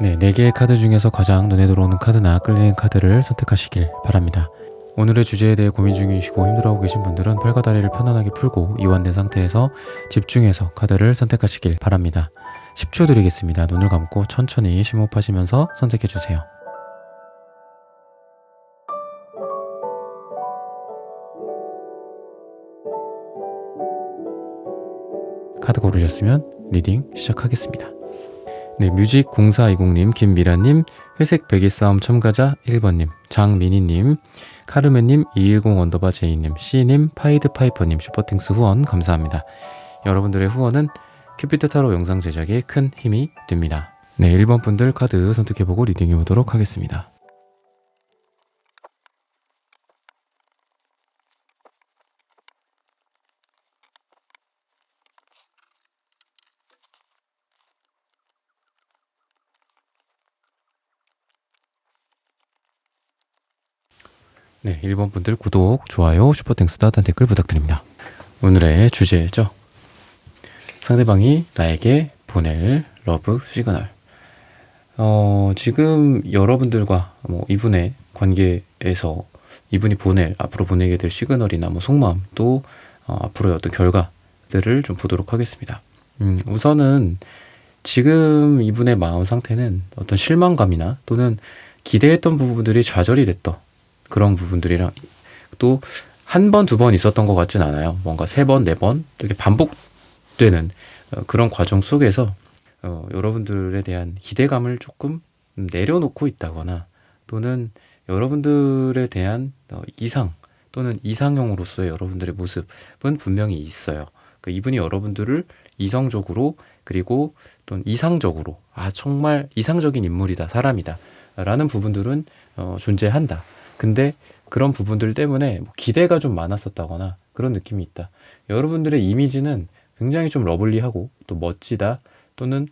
네, 4개의 카드 중에서 가장 눈에 들어오는 카드나 끌리는 카드를 선택하시길 바랍니다. 오늘의 주제에 대해 고민 중이시고 힘들어하고 계신 분들은 팔과 다리를 편안하게 풀고 이완된 상태에서 집중해서 카드를 선택하시길 바랍니다. 10초 드리겠습니다. 눈을 감고 천천히 심호흡하시면서 선택해주세요. 카드 고르셨으면 리딩 시작하겠습니다. 네, 뮤직 0420님, 김미라님, 회색 베개 싸움 참가자 1번님, 장민희님, 카르멘님, 210_J님, C님, 파이드 파이퍼님, 슈퍼팅스 후원 감사합니다. 여러분들의 후원은 큐피트 타로 영상 제작에 큰 힘이 됩니다. 네, 1번 분들 카드 선택해보고 리딩해보도록 하겠습니다. 네, 1번 분들 구독, 좋아요, 슈퍼땡스 따뜻한 댓글 부탁드립니다. 오늘의 주제죠. 상대방이 나에게 보낼 러브 시그널. 지금 여러분들과 이분의 관계에서 이분이 앞으로 보내게 될 시그널이나 속마음 또 앞으로의 어떤 결과들을 좀 보도록 하겠습니다. 우선은 지금 이분의 마음 상태는 어떤 실망감이나 또는 기대했던 부분들이 좌절이 됐던 그런 부분들이랑 또 한 번, 두 번 있었던 것 같진 않아요. 뭔가 3번, 4번 이렇게 반복되는 그런 과정 속에서 여러분들에 대한 기대감을 조금 내려놓고 있다거나 또는 여러분들에 대한 이상 또는 이상형으로서의 여러분들의 모습은 분명히 있어요. 이분이 여러분들을 이성적으로 그리고 또는 이상적으로 정말 이상적인 인물이다, 사람이다 라는 부분들은 존재한다. 근데 그런 부분들 때문에 기대가 좀 많았었다거나 그런 느낌이 있다. 여러분들의 이미지는 굉장히 좀 러블리하고 또 멋지다 또는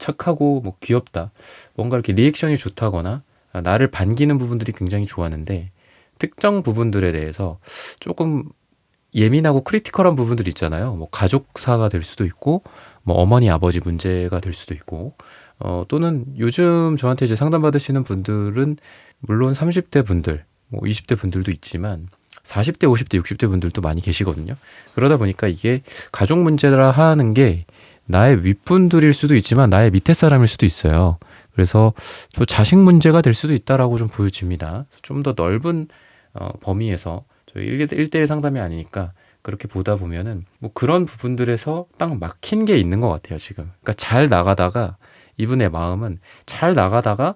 착하고 귀엽다. 뭔가 이렇게 리액션이 좋다거나 나를 반기는 부분들이 굉장히 좋았는데 특정 부분들에 대해서 조금 예민하고 크리티컬한 부분들 있잖아요. 가족사가 될 수도 있고 어머니 아버지 문제가 될 수도 있고 또는 요즘 저한테 이제 상담받으시는 분들은 물론 30대 분들 20대 분들도 있지만 40대 50대 60대 분들도 많이 계시거든요. 그러다 보니까 이게 가족 문제라 하는 게 나의 윗분들일 수도 있지만 나의 밑에 사람일 수도 있어요. 그래서 또 자식 문제가 될 수도 있다라고 좀 보여집니다. 좀 더 넓은 범위에서 저희 1대1 상담이 아니니까 그렇게 보다 보면은 그런 부분들에서 딱 막힌 게 있는 것 같아요, 지금. 그러니까 잘 나가다가 이분의 마음은 잘 나가다가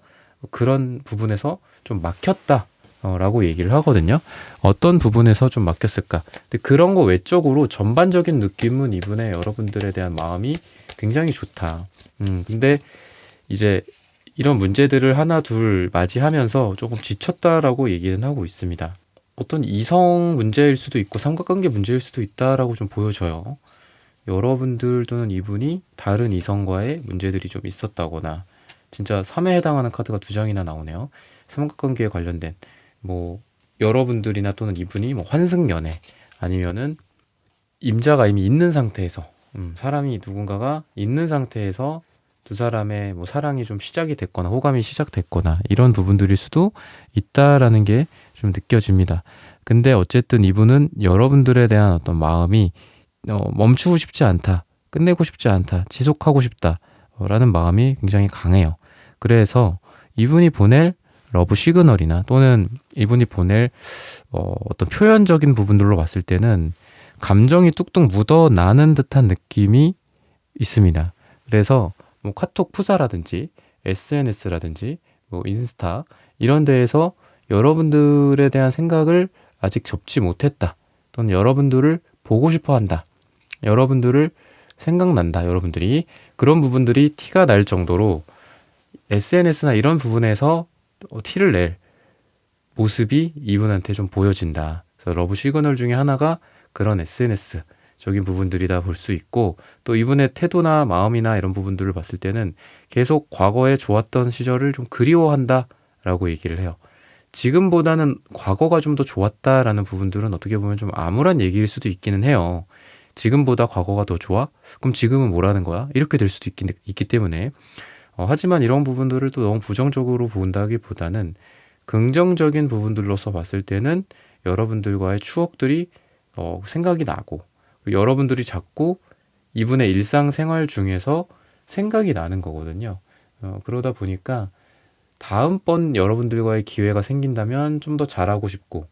그런 부분에서 좀 막혔다. 라고 얘기를 하거든요. 어떤 부분에서 좀 막혔을까? 근데 그런 거 외적으로 전반적인 느낌은 이분의 여러분들에 대한 마음이 굉장히 좋다. 근데 이제 이런 문제들을 하나 둘 맞이하면서 조금 지쳤다라고 얘기는 하고 있습니다. 어떤 이성 문제일 수도 있고 삼각관계 문제일 수도 있다라고 좀 보여져요. 여러분들 또는 이분이 다른 이성과의 문제들이 좀 있었다거나 진짜 3에 해당하는 카드가 2장이나 나오네요. 삼각관계에 관련된 여러분들이나 또는 이분이 환승연애 아니면은 임자가 이미 있는 상태에서 사람이 누군가가 있는 상태에서 두 사람의 사랑이 좀 시작이 됐거나 호감이 시작됐거나 이런 부분들일 수도 있다라는 게 좀 느껴집니다. 근데 어쨌든 이분은 여러분들에 대한 어떤 마음이 멈추고 싶지 않다, 끝내고 싶지 않다, 지속하고 싶다 라는 마음이 굉장히 강해요. 그래서 이분이 보낼 러브 시그널이나 또는 이분이 보낼 어떤 표현적인 부분들로 봤을 때는 감정이 뚝뚝 묻어나는 듯한 느낌이 있습니다. 그래서 카톡 푸사라든지 SNS라든지 인스타 이런 데에서 여러분들에 대한 생각을 아직 접지 못했다. 또는 여러분들을 보고 싶어 한다. 여러분들을 생각난다. 여러분들이 그런 부분들이 티가 날 정도로 SNS나 이런 부분에서 티를 낼 모습이 이분한테 좀 보여진다. 그래서 러브 시그널 중에 하나가 그런 SNS적인 부분들이다 볼 수 있고 또 이분의 태도나 마음이나 이런 부분들을 봤을 때는 계속 과거에 좋았던 시절을 좀 그리워한다라고 얘기를 해요. 지금보다는 과거가 좀 더 좋았다라는 부분들은 어떻게 보면 좀 암울한 얘기일 수도 있기는 해요. 지금보다 과거가 더 좋아? 그럼 지금은 뭐라는 거야? 이렇게 될 수도 있기 때문에 하지만 이런 부분들을 또 너무 부정적으로 본다기보다는 긍정적인 부분들로서 봤을 때는 여러분들과의 추억들이 생각이 나고, 그리고 여러분들이 자꾸 이분의 일상생활 중에서 생각이 나는 거거든요. 그러다 보니까 다음번 여러분들과의 기회가 생긴다면 좀 더 잘하고 싶고,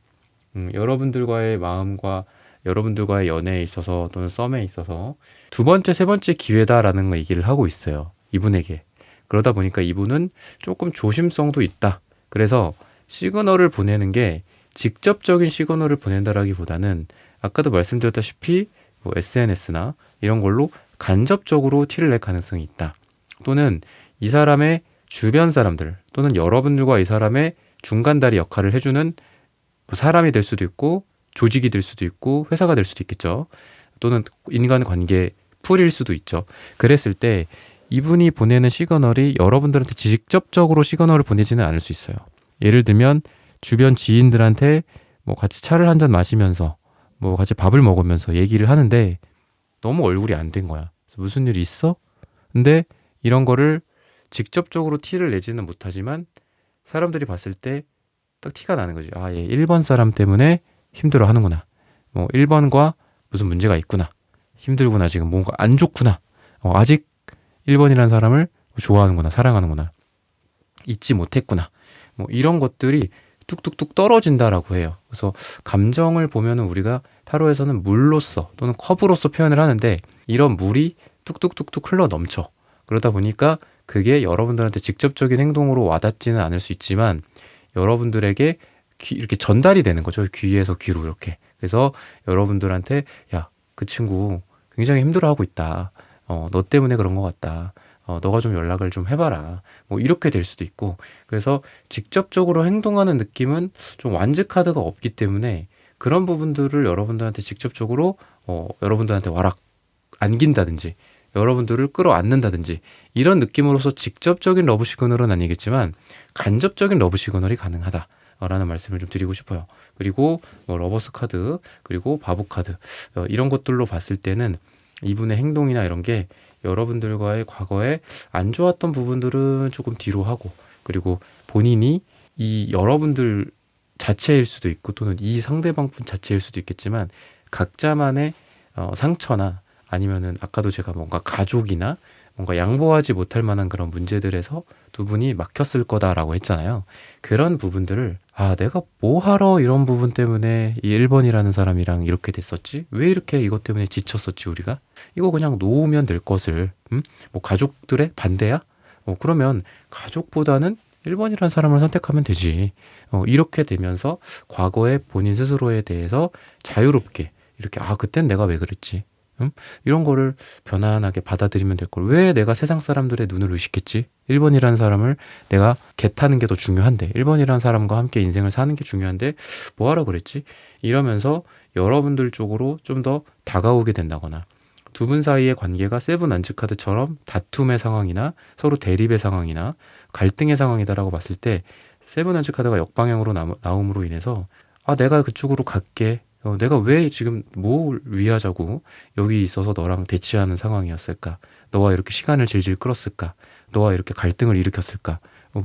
여러분들과의 마음과 여러분들과의 연애에 있어서 또는 썸에 있어서 두 번째, 세 번째 기회다라는 거 얘기를 하고 있어요. 이분에게. 그러다 보니까 이분은 조금 조심성도 있다. 그래서 시그널을 보내는 게 직접적인 시그널을 보낸다라기보다는 아까도 말씀드렸다시피 뭐 SNS나 이런 걸로 간접적으로 티를 낼 가능성이 있다. 또는 이 사람의 주변 사람들 또는 여러분들과 이 사람의 중간다리 역할을 해주는 사람이 될 수도 있고 조직이 될 수도 있고 회사가 될 수도 있겠죠. 또는 인간관계 풀일 수도 있죠. 그랬을 때 이분이 보내는 시그널이 여러분들한테 직접적으로 시그널을 보내지는 않을 수 있어요. 예를 들면 주변 지인들한테 뭐 같이 차를 한잔 마시면서 뭐 같이 밥을 먹으면서 얘기를 하는데 너무 얼굴이 안 된 거야. 그래서 무슨 일 있어? 근데 이런 거를 직접적으로 티를 내지는 못하지만 사람들이 봤을 때 딱 티가 나는 거지. 아, 얘 1번 사람 때문에 힘들어 하는구나. 뭐 1번과 무슨 문제가 있구나. 힘들구나. 지금 뭔가 안 좋구나. 아직 1번이라는 사람을 좋아하는구나. 사랑하는구나. 잊지 못했구나. 뭐 이런 것들이 뚝뚝뚝 떨어진다라고 해요. 그래서 감정을 보면은 우리가 타로에서는 물로서 또는 컵으로서 표현을 하는데 이런 물이 뚝뚝뚝뚝 흘러 넘쳐. 그러다 보니까 그게 여러분들한테 직접적인 행동으로 와닿지는 않을 수 있지만 여러분들에게 이렇게 전달이 되는 거죠. 귀에서 귀로 이렇게. 그래서 여러분들한테 야, 그 친구 굉장히 힘들어하고 있다. 너 때문에 그런 것 같다. 너가 좀 연락을 좀 해봐라. 뭐 이렇게 될 수도 있고. 그래서 직접적으로 행동하는 느낌은 좀 완즈 카드가 없기 때문에 그런 부분들을 여러분들한테 직접적으로 여러분들한테 와락 안긴다든지 여러분들을 끌어안는다든지 이런 느낌으로서 직접적인 러브 시그널은 아니겠지만 간접적인 러브 시그널이 가능하다라는 말씀을 좀 드리고 싶어요. 그리고 뭐 러버스 카드 그리고 바보 카드 이런 것들로 봤을 때는 이분의 행동이나 이런 게 여러분들과의 과거에 안 좋았던 부분들은 조금 뒤로 하고 그리고 본인이 이 여러분들 자체일 수도 있고 또는 이 상대방 분 자체일 수도 있겠지만 각자만의 상처나 아니면은 아까도 제가 뭔가 가족이나 뭔가 양보하지 못할 만한 그런 문제들에서 두 분이 막혔을 거다라고 했잖아요. 그런 부분들을 내가 뭐 하러 이런 부분 때문에 이 1번이라는 사람이랑 이렇게 됐었지? 왜 이렇게 이것 때문에 지쳤었지 우리가? 이거 그냥 놓으면 될 것을 뭐 가족들의 반대야? 그러면 가족보다는 1번이라는 사람을 선택하면 되지. 이렇게 되면서 과거의 본인 스스로에 대해서 자유롭게 이렇게 그땐 내가 왜 그랬지? 이런 거를 편안하게 받아들이면 될 걸. 왜 내가 세상 사람들의 눈을 의식했지? 1번이라는 사람을 내가 겟하는 게 더 중요한데 1번이라는 사람과 함께 인생을 사는 게 중요한데 뭐하러 그랬지? 이러면서 여러분들 쪽으로 좀 더 다가오게 된다거나 두 분 사이의 관계가 세븐 안츠카드처럼 다툼의 상황이나 서로 대립의 상황이나 갈등의 상황이다라고 봤을 때 세븐 안츠카드가 역방향으로 나옴으로 인해서 내가 그쪽으로 갈게. 내가 왜 지금 뭘 위하자고 여기 있어서 너랑 대치하는 상황이었을까? 너와 이렇게 시간을 질질 끌었을까? 너와 이렇게 갈등을 일으켰을까?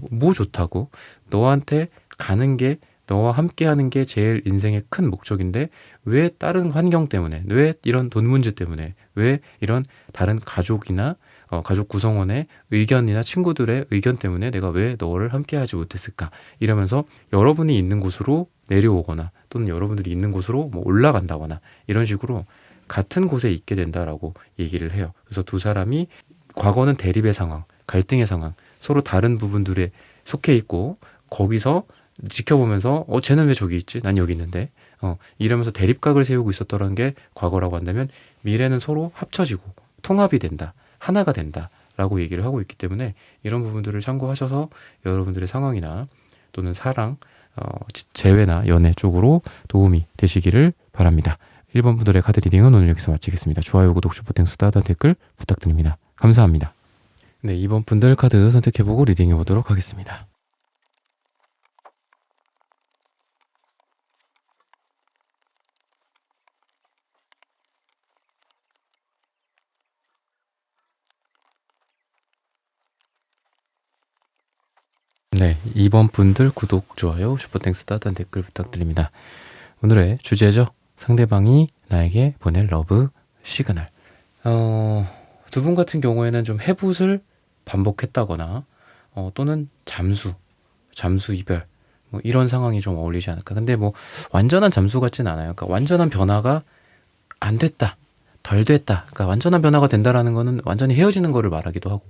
뭐 좋다고? 너한테 가는 게 너와 함께 하는 게 제일 인생의 큰 목적인데 왜 다른 환경 때문에 왜 이런 돈 문제 때문에 왜 이런 다른 가족이나 가족 구성원의 의견이나 친구들의 의견 때문에 내가 왜 너를 함께 하지 못했을까? 이러면서 여러분이 있는 곳으로 내려오거나 또는 여러분들이 있는 곳으로 뭐 올라간다거나 이런 식으로 같은 곳에 있게 된다라고 얘기를 해요. 그래서 두 사람이 과거는 대립의 상황, 갈등의 상황, 서로 다른 부분들에 속해 있고 거기서 지켜보면서 쟤는 왜 저기 있지? 난 여기 있는데 이러면서 대립각을 세우고 있었더라는 게 과거라고 한다면 미래는 서로 합쳐지고 통합이 된다. 하나가 된다. 라고 얘기를 하고 있기 때문에 이런 부분들을 참고하셔서 여러분들의 상황이나 또는 사랑, 재회나 연애 쪽으로 도움이 되시기를 바랍니다. 1번 분들의 카드 리딩은 오늘 여기서 마치겠습니다. 좋아요, 구독, 슈퍼 땡스, 따뜻한 댓글 부탁드립니다. 감사합니다. 네, 2번 분들 카드 선택해보고 리딩해보도록 하겠습니다. 네, 2번 분들 구독, 좋아요, 슈퍼땡스 따뜻한 댓글 부탁드립니다. 오늘의 주제죠. 상대방이 나에게 보낼 러브 시그널. 두 분 같은 경우에는 좀 해붓을 반복했다거나 또는 잠수 이별 뭐 이런 상황이 좀 어울리지 않을까. 근데 뭐 완전한 잠수 같진 않아요. 그러니까 완전한 변화가 안 됐다, 덜 됐다. 그러니까 완전한 변화가 된다라는 거는 완전히 헤어지는 거를 말하기도 하고,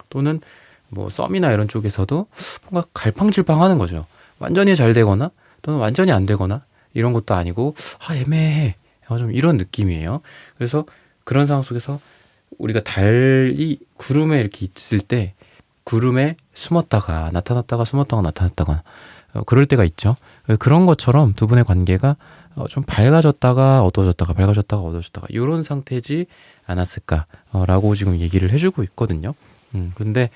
또는 뭐 썸이나 이런 쪽에서도 뭔가 갈팡질팡하는 거죠. 완전히 잘 되거나 또는 완전히 안 되거나 이런 것도 아니고 애매해. 좀 이런 느낌이에요. 그래서 그런 상황 속에서 우리가 달이 구름에 이렇게 있을 때 구름에 숨었다가 나타났다가 숨었다가 나타났다가 그럴 때가 있죠. 그런 것처럼 두 분의 관계가 좀 밝아졌다가 어두워졌다가 밝아졌다가 어두워졌다가 이런 상태지 않았을까라고 지금 얘기를 해주고 있거든요. 그런데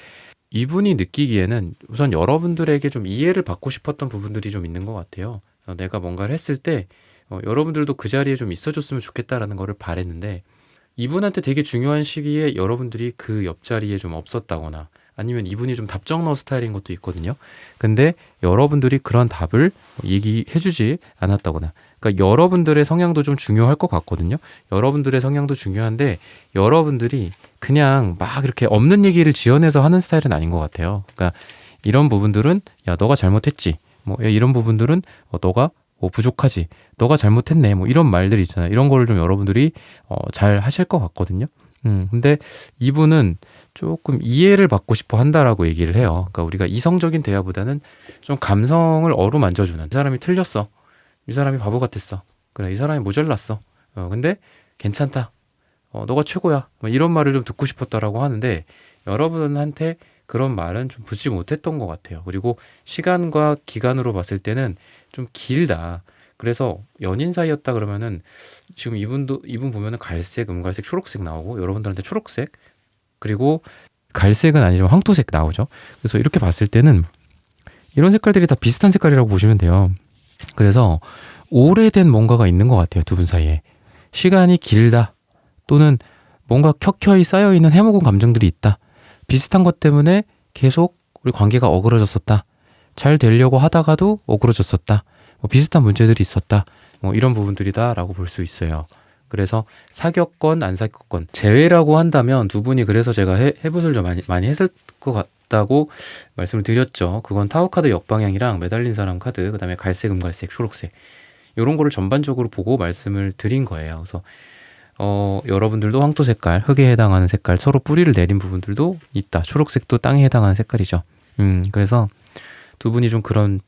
이분이 느끼기에는 우선 여러분들에게 좀 이해를 받고 싶었던 부분들이 좀 있는 것 같아요. 내가 뭔가를 했을 때 여러분들도 그 자리에 좀 있어줬으면 좋겠다라는 거를 바랬는데, 이분한테 되게 중요한 시기에 여러분들이 그 옆자리에 좀 없었다거나 아니면 이분이 좀 답정너 스타일인 것도 있거든요. 근데 여러분들이 그런 답을 얘기해주지 않았다거나, 그러니까 여러분들의 성향도 좀 중요할 것 같거든요. 여러분들의 성향도 중요한데 여러분들이 그냥 막 이렇게 없는 얘기를 지어내서 하는 스타일은 아닌 것 같아요. 그러니까 이런 부분들은 야 너가 잘못했지, 뭐 이런 부분들은 너가 뭐 부족하지, 너가 잘못했네, 뭐 이런 말들이 있잖아요. 이런 거를 좀 여러분들이 잘 하실 것 같거든요. 근데 이분은 조금 이해를 받고 싶어 한다라고 얘기를 해요. 그러니까 우리가 이성적인 대화보다는 좀 감성을 어루만져주는, 이 사람이 틀렸어, 이 사람이 바보 같았어, 그래 이 사람이 모자랐어, 근데 괜찮다, 너가 최고야, 뭐 이런 말을 좀 듣고 싶었다라고 하는데, 여러분한테 그런 말은 좀 듣지 못했던 것 같아요. 그리고 시간과 기간으로 봤을 때는 좀 길다. 그래서 연인 사이였다 그러면은 지금 이분 보면은 갈색, 은갈색, 초록색 나오고, 여러분들한테 초록색, 그리고 갈색은 아니지만 황토색 나오죠. 그래서 이렇게 봤을 때는 이런 색깔들이 다 비슷한 색깔이라고 보시면 돼요. 그래서 오래된 뭔가가 있는 것 같아요. 두 분 사이에 시간이 길다, 또는 뭔가 켜켜이 쌓여있는 해묵은 감정들이 있다, 비슷한 것 때문에 계속 우리 관계가 어그러졌었다, 잘 되려고 하다가도 어그러졌었다, 뭐 비슷한 문제들이 있었다, 뭐 이런 부분들이다 라고 볼 수 있어요. 그래서 사귀었건 안 사귀었건 제외라고 한다면 두 분이, 그래서 제가 해붓을 좀 많이 했을 것 같다고 말씀을 드렸죠. 그건 타워 카드 역방향이랑 매달린 사람 카드, 그 다음에 갈색, 은갈색, 초록색, 이런 거를 전반적으로 보고 말씀을 드린 거예요. 그래서 여러분들도 황토 색깔, 흙에 해당하는 색깔, 서로 뿌리를 내린 부분들도 있다. 초록색도 땅에 해당하는 색깔이죠. 그래서 두 분이 좀 그런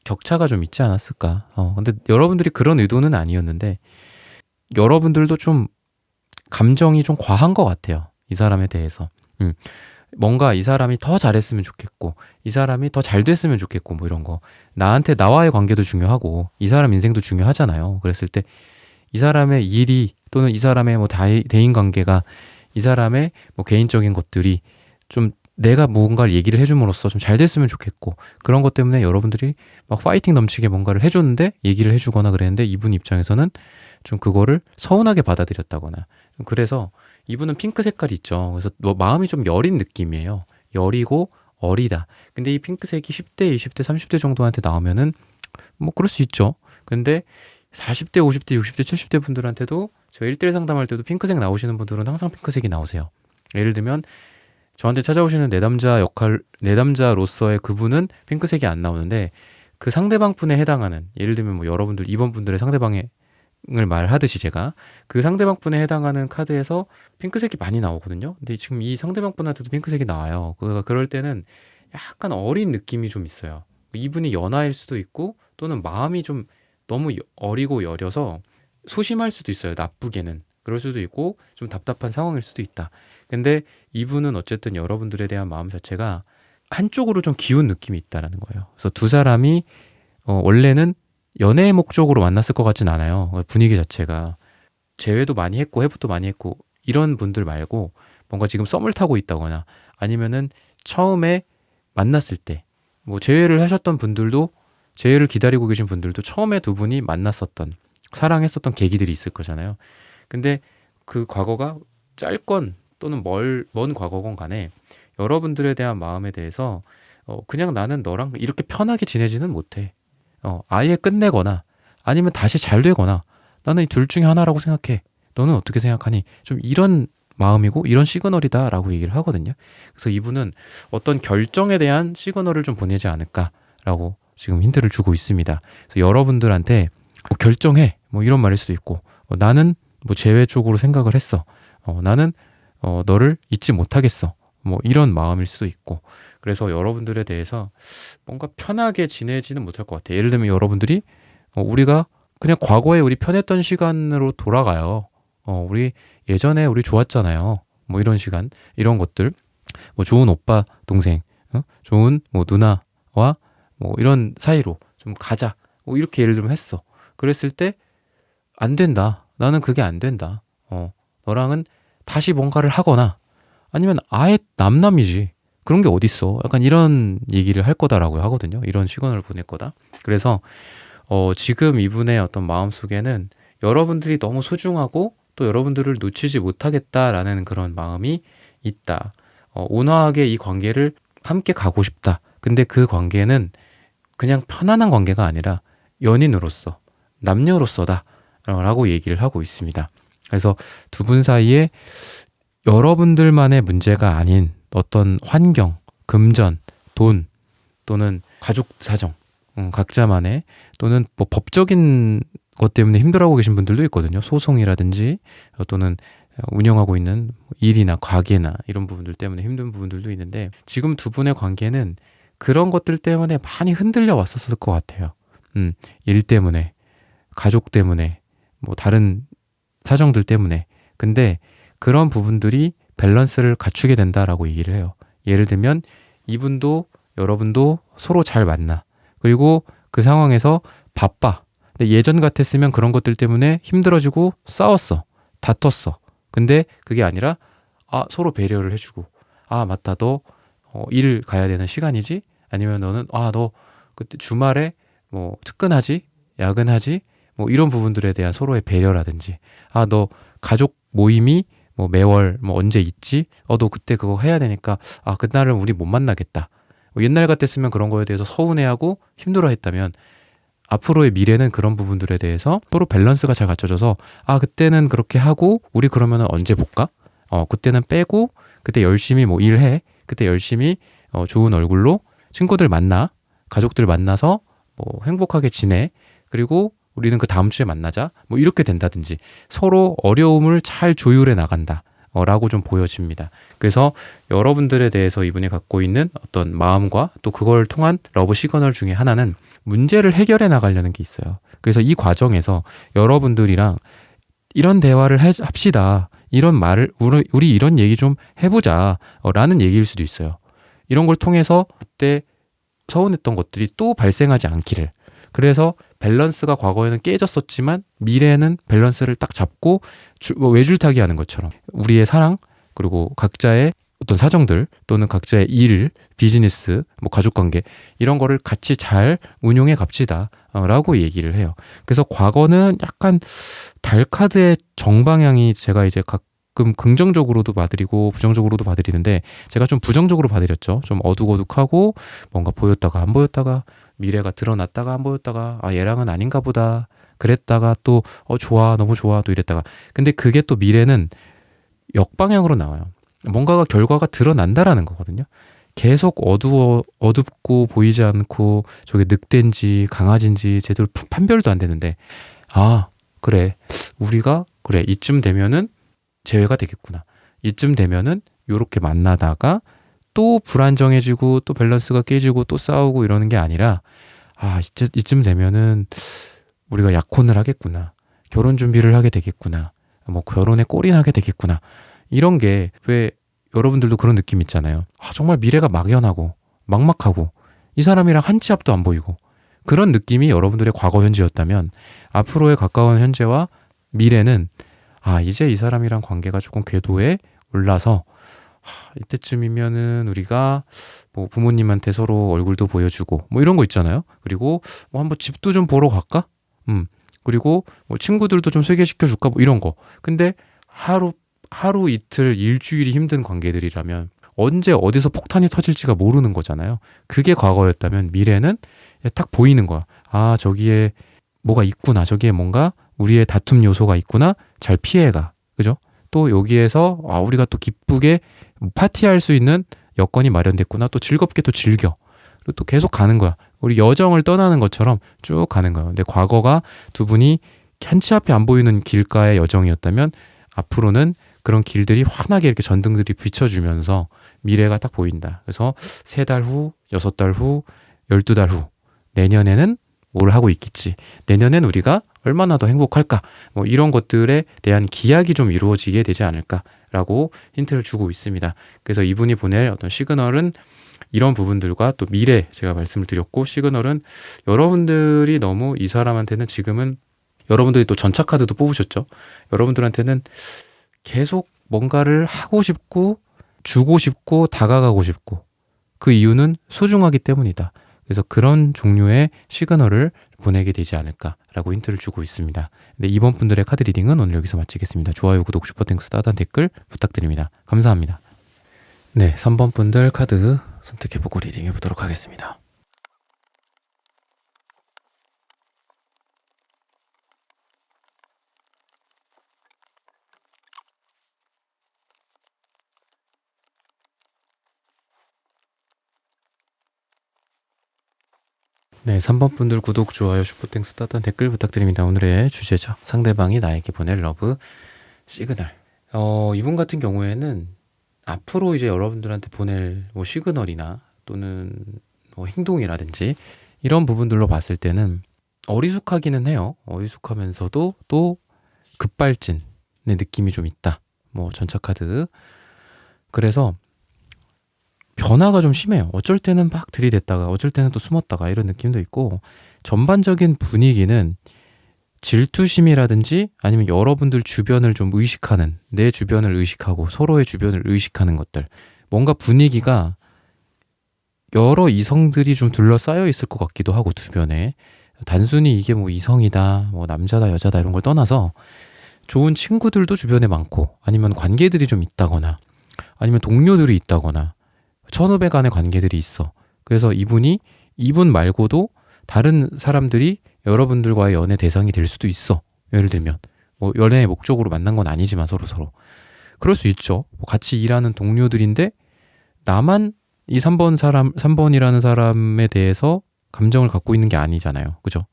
격차가 좀 있지 않았을까. 근데 여러분들이 그런 의도는 아니었는데 여러분들도 좀 감정이 좀 과한 것 같아요. 이 사람에 대해서. 뭔가 이 사람이 더 잘했으면 좋겠고, 이 사람이 더 잘 됐으면 좋겠고, 뭐 이런 거. 나와의 관계도 중요하고, 이 사람 인생도 중요하잖아요. 그랬을 때 이 사람의 일이, 또는 이 사람의 뭐 대인 관계가, 이 사람의 뭐 개인적인 것들이 좀 내가 뭔가를 얘기를 해줌으로써 좀 잘 됐으면 좋겠고, 그런 것 때문에 여러분들이 막 파이팅 넘치게 뭔가를 해줬는데, 얘기를 해주거나 그랬는데 이분 입장에서는 좀 그거를 서운하게 받아들였다거나, 그래서 이분은 핑크 색깔이 있죠. 그래서 뭐 마음이 좀 여린 느낌이에요. 여리고 어리다. 근데 이 핑크색이 10대, 20대, 30대 정도한테 나오면은 뭐 그럴 수 있죠. 근데 40대, 50대, 60대, 70대 분들한테도, 제가 1대1 상담할 때도 핑크색 나오시는 분들은 항상 핑크색이 나오세요. 예를 들면 저한테 찾아오시는 내담자로서의 그분은 핑크색이 안 나오는데, 그 상대방 분에 해당하는, 예를 들면 뭐 여러분들 2번 분들의 상대방을 말하듯이 제가 그 상대방 분에 해당하는 카드에서 핑크색이 많이 나오거든요. 근데 지금 이 상대방 분한테도 핑크색이 나와요. 그럴 때는 약간 어린 느낌이 좀 있어요. 이분이 연하일 수도 있고, 또는 마음이 좀 너무 어리고 여려서 소심할 수도 있어요. 나쁘게는. 그럴 수도 있고 좀 답답한 상황일 수도 있다. 근데 이분은 어쨌든 여러분들에 대한 마음 자체가 한쪽으로 좀 기운 느낌이 있다라는 거예요. 그래서 두 사람이 원래는 연애의 목적으로 만났을 것 같진 않아요. 분위기 자체가. 재회도 많이 했고 해부도 많이 했고 이런 분들 말고, 뭔가 지금 썸을 타고 있다거나 아니면은 처음에 만났을 때 뭐 재회를 하셨던 분들도, 재회를 기다리고 계신 분들도 처음에 두 분이 만났었던, 사랑했었던 계기들이 있을 거잖아요. 근데 그 과거가 짧건 또는 먼 과거건 간에 여러분들에 대한 마음에 대해서 그냥 나는 너랑 이렇게 편하게 지내지는 못해. 아예 끝내거나 아니면 다시 잘 되거나 나는 이 둘 중에 하나라고 생각해. 너는 어떻게 생각하니? 좀 이런 마음이고 이런 시그널이다라고 얘기를 하거든요. 그래서 이분은 어떤 결정에 대한 시그널을 좀 보내지 않을까라고 지금 힌트를 주고 있습니다. 그래서 여러분들한테 결정해 뭐 이런 말일 수도 있고 나는 뭐 재회 쪽으로 생각을 했어. 나는 너를 잊지 못하겠어. 뭐 이런 마음일 수도 있고 그래서 여러분들에 대해서 뭔가 편하게 지내지는 못할 것 같아요. 예를 들면 여러분들이 우리가 그냥 과거에 우리 편했던 시간으로 돌아가요. 우리 예전에 우리 좋았잖아요. 뭐 이런 시간, 이런 것들, 뭐 좋은 오빠, 동생, 좋은 뭐 누나와 뭐 이런 사이로 좀 가자. 뭐 이렇게 예를 들면 했어. 그랬을 때 안 된다. 나는 그게 안 된다. 너랑은 다시 뭔가를 하거나 아니면 아예 남남이지. 그런 게 어딨어. 약간 이런 얘기를 할 거다라고 하거든요. 이런 시간을 보낼 거다. 그래서 지금 이분의 어떤 마음속에는 여러분들이 너무 소중하고 또 여러분들을 놓치지 못하겠다라는 그런 마음이 있다. 온화하게 이 관계를 함께 가고 싶다. 근데 그 관계는 그냥 편안한 관계가 아니라 연인으로서, 남녀로서다. 라고 얘기를 하고 있습니다. 그래서 두 분 사이에 여러분들만의 문제가 아닌 어떤 환경, 금전, 돈 또는 가족 사정, 각자만의 또는 뭐 법적인 것 때문에 힘들어하고 계신 분들도 있거든요. 소송이라든지 또는 운영하고 있는 일이나 가게나 이런 부분들 때문에 힘든 부분들도 있는데 지금 두 분의 관계는 그런 것들 때문에 많이 흔들려 왔었을 것 같아요. 일 때문에, 가족 때문에, 뭐 다른 사정들 때문에. 근데 그런 부분들이 밸런스를 갖추게 된다라고 얘기를 해요. 예를 들면 이분도 여러분도 서로 잘 만나. 그리고 그 상황에서 바빠. 근데 예전 같았으면 그런 것들 때문에 힘들어지고 싸웠어. 다퉜어. 근데 그게 아니라 서로 배려를 해주고 맞다. 너 일 가야 되는 시간이지? 아니면 너는 너 그때 주말에 뭐 특근하지? 야근하지? 뭐 이런 부분들에 대한 서로의 배려라든지 너 가족 모임이 뭐 매월 뭐 언제 있지? 너 그때 그거 해야 되니까 그날은 우리 못 만나겠다. 옛날 같았으면 그런 거에 대해서 서운해하고 힘들어했다면 앞으로의 미래는 그런 부분들에 대해서 서로 밸런스가 잘 갖춰져서 그때는 그렇게 하고 우리 그러면은 언제 볼까? 그때는 빼고 그때 열심히 뭐 일해. 그때 열심히 좋은 얼굴로 친구들 만나. 가족들 만나서 뭐 행복하게 지내. 그리고 우리는 그 다음 주에 만나자. 뭐 이렇게 된다든지 서로 어려움을 잘 조율해 나간다. 라고 좀 보여집니다. 그래서 여러분들에 대해서 이분이 갖고 있는 어떤 마음과 또 그걸 통한 러브 시그널 중에 하나는 문제를 해결해 나가려는 게 있어요. 그래서 이 과정에서 여러분들이랑 이런 대화를 합시다. 이런 말을 우리 이런 얘기 좀 해보자. 라는 얘기일 수도 있어요. 이런 걸 통해서 그때 서운했던 것들이 또 발생하지 않기를. 그래서 밸런스가 과거에는 깨졌었지만 미래에는 밸런스를 딱 잡고 외줄타기 하는 것처럼 우리의 사랑 그리고 각자의 어떤 사정들 또는 각자의 일, 비즈니스, 뭐 가족관계 이런 거를 같이 잘 운용해 갑시다 라고 얘기를 해요. 그래서 과거는 약간 달카드의 정방향이 제가 이제 가끔 긍정적으로도 봐드리고 부정적으로도 봐드리는데 제가 좀 부정적으로 봐드렸죠. 좀 어둑어둑하고 뭔가 보였다가 안 보였다가 미래가 드러났다가 안 보였다가 얘랑은 아닌가 보다 그랬다가 또 좋아 너무 좋아 또 이랬다가 근데 그게 또 미래는 역방향으로 나와요. 뭔가가 결과가 드러난다라는 거거든요. 계속 어둡고 보이지 않고 저게 늑대인지 강아지인지 제대로 판별도 안 되는데 그래 우리가 그래 이쯤 되면은 재회가 되겠구나. 이쯤 되면은 요렇게 만나다가 또 불안정해지고 또 밸런스가 깨지고 또 싸우고 이러는 게 아니라 이쯤 되면은 우리가 약혼을 하겠구나. 결혼 준비를 하게 되겠구나. 뭐 결혼에 꼴인하게 되겠구나. 이런 게 왜 여러분들도 그런 느낌 있잖아요. 정말 미래가 막연하고 막막하고 이 사람이랑 한 치 앞도 안 보이고 그런 느낌이 여러분들의 과거 현재였다면 앞으로의 가까운 현재와 미래는 이제 이 사람이랑 관계가 조금 궤도에 올라서 이때쯤이면은 우리가 뭐 부모님한테 서로 얼굴도 보여주고 뭐 이런 거 있잖아요. 그리고 뭐 한번 집도 좀 보러 갈까? 그리고 뭐 친구들도 좀 소개시켜 줄까? 뭐 이런 거. 근데 하루 이틀 일주일이 힘든 관계들이라면 언제 어디서 폭탄이 터질지가 모르는 거잖아요. 그게 과거였다면 미래는 딱 보이는 거야. 아, 저기에 뭐가 있구나. 저기에 뭔가 우리의 다툼 요소가 있구나. 잘 피해가. 그죠? 또 여기에서 우리가 또 기쁘게 파티할 수 있는 여건이 마련됐구나. 또 즐겁게 또 즐겨. 그리고 또 계속 가는 거야. 우리 여정을 떠나는 것처럼 쭉 가는 거야. 근데 과거가 두 분이 한치 앞에 안 보이는 길가의 여정이었다면 앞으로는 그런 길들이 환하게 이렇게 전등들이 비춰주면서 미래가 딱 보인다. 그래서 3달 후, 6달 후, 12달 후 내년에는 뭘 하고 있겠지. 내년엔 우리가 얼마나 더 행복할까. 뭐 이런 것들에 대한 기약이 좀 이루어지게 되지 않을까라고 힌트를 주고 있습니다. 그래서 이분이 보낼 어떤 시그널은 이런 부분들과 또 미래 제가 말씀을 드렸고, 시그널은 여러분들이 너무 이 사람한테는 지금은 여러분들이 또 전차 카드도 뽑으셨죠. 여러분들한테는 계속 뭔가를 하고 싶고 주고 싶고 다가가고 싶고 그 이유는 소중하기 때문이다. 그래서 그런 종류의 시그널을 보내게 되지 않을까라고 힌트를 주고 있습니다. 네, 이번 분들의 카드 리딩은 오늘 여기서 마치겠습니다. 좋아요, 구독, 슈퍼땡스, 따단 댓글 부탁드립니다. 감사합니다. 네, 3번 분들 카드 선택해보고 리딩해보도록 하겠습니다. 네, 3번 분들 구독, 좋아요, 슈퍼땡스, 따단 댓글 부탁드립니다. 오늘의 주제죠. 상대방이 나에게 보낼 러브 시그널. 이분 같은 경우에는 앞으로 이제 여러분들한테 보낼 뭐 시그널이나 또는 뭐 행동이라든지 이런 부분들로 봤을 때는 어리숙하기는 해요. 어리숙하면서도 또 급발진의 느낌이 좀 있다. 뭐 전차 카드. 그래서 변화가 좀 심해요. 어쩔 때는 막 들이댔다가 어쩔 때는 또 숨었다가 이런 느낌도 있고, 전반적인 분위기는 질투심이라든지 아니면 여러분들 주변을 좀 의식하는, 내 주변을 의식하고 서로의 주변을 의식하는 것들, 뭔가 분위기가 여러 이성들이 좀 둘러싸여 있을 것 같기도 하고, 주변에 단순히 이게 뭐 이성이다, 뭐 남자다 여자다 이런 걸 떠나서 좋은 친구들도 주변에 많고, 아니면 관계들이 좀 있다거나, 아니면 동료들이 있다거나, 천후배 간의 관계들이 있어. 그래서 이분 말고도 다른 사람들이 여러분들과의 연애 대상이 될 수도 있어. 예를 들면 뭐 연애의 목적으로 만난 건 아니지만 서로 그럴 수 있죠. 뭐 같이 일하는 동료들인데 나만 이 3번이라는 사람에 대해서 감정을 갖고 있는 게 아니잖아요. 그죠?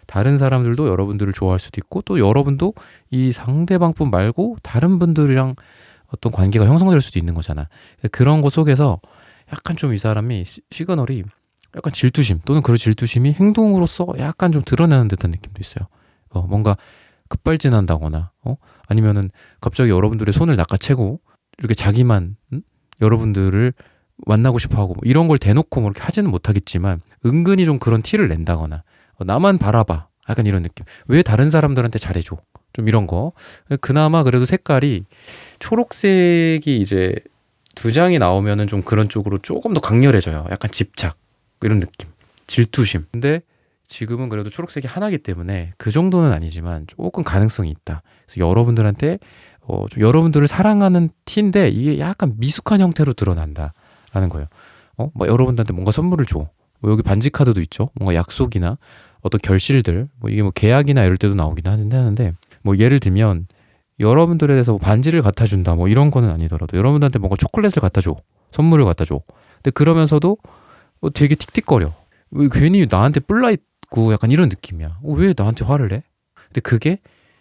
다른 사람들도 여러분들을 좋아할 수도 있고, 또 여러분도 이 상대방뿐 말고 다른 분들이랑 어떤 관계가 형성될 수도 있는 거잖아. 그런 거 속에서 약간 좀 이 사람이 시그널이 약간 질투심, 또는 그 질투심이 행동으로서 약간 좀 드러나는 듯한 느낌도 있어요. 뭔가 급발진한다거나, 아니면은 갑자기 여러분들의 손을 낚아채고 이렇게 자기만 여러분들을 만나고 싶어하고 뭐 이런 걸 대놓고 뭐 이렇게 하지는 못하겠지만 은근히 좀 그런 티를 낸다거나, 나만 바라봐, 약간 이런 느낌. 왜 다른 사람들한테 잘해줘? 좀 이런 거. 그나마 그래도 색깔이 초록색이 이제 2장이 나오면은 좀 그런 쪽으로 조금 더 강렬해져요. 약간 집착, 이런 느낌, 질투심. 근데 지금은 그래도 초록색이 하나이기 때문에 그 정도는 아니지만 조금 가능성이 있다. 그래서 여러분들한테 좀 여러분들을 사랑하는 티인데 이게 약간 미숙한 형태로 드러난다라는 거예요. 뭐 여러분들한테 뭔가 선물을 줘. 뭐 여기 반지 카드도 있죠. 뭔가 약속이나 어떤 결실들, 뭐 이게 뭐 계약이나 이럴 때도 나오긴 하는데, 뭐 예를 들면 여러분들에 대해서 뭐 반지를 갖다 준다, 뭐 이런 거는 아니더라도 여러분들한테 뭔가 초콜릿을 갖다 줘, 선물을 갖다 줘. 근데 그러면서도 되게 틱틱거려. 왜 괜히 나한테 뿔나 있고 약간 이런 느낌이야. 왜 나한테 화를 내? 근데 그게